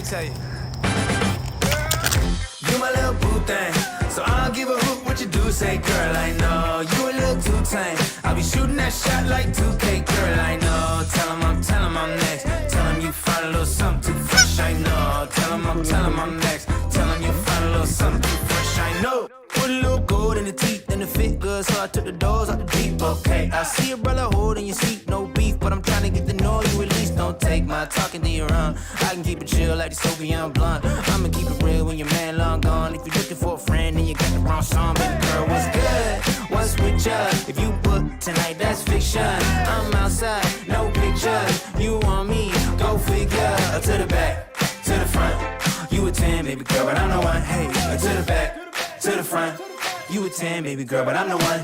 tell you. You my little boo thing, so I don't give a hoot what you do say, girl. I know you a little too tame. I'll be shooting that shot like 2K, girl. I know. Tell 'em I'm next. Tell 'em you find a little something too fresh. I know. Tell 'em I'm next. Tell 'em you find a little something too fresh. I know. Put a little gold in the teeth and the fit good, so I took the doors out the deep. Okay, I see a brother holding your seat, no beef, but I'm trying to get to know you at least. Don't take my talking to your own. I can keep it chill like the Soviet blunt. I'ma keep it real when your man long gone. If you're looking for a friend, then you got the wrong song. Baby girl, what's good? What's with ya? If you book tonight, that's fiction. I'm outside, no pictures. You want me? Go figure. To the back, to the front. You a 10, baby girl, but I'm the one. Hey, to the back, to the front. You a 10, baby girl, but I'm the one.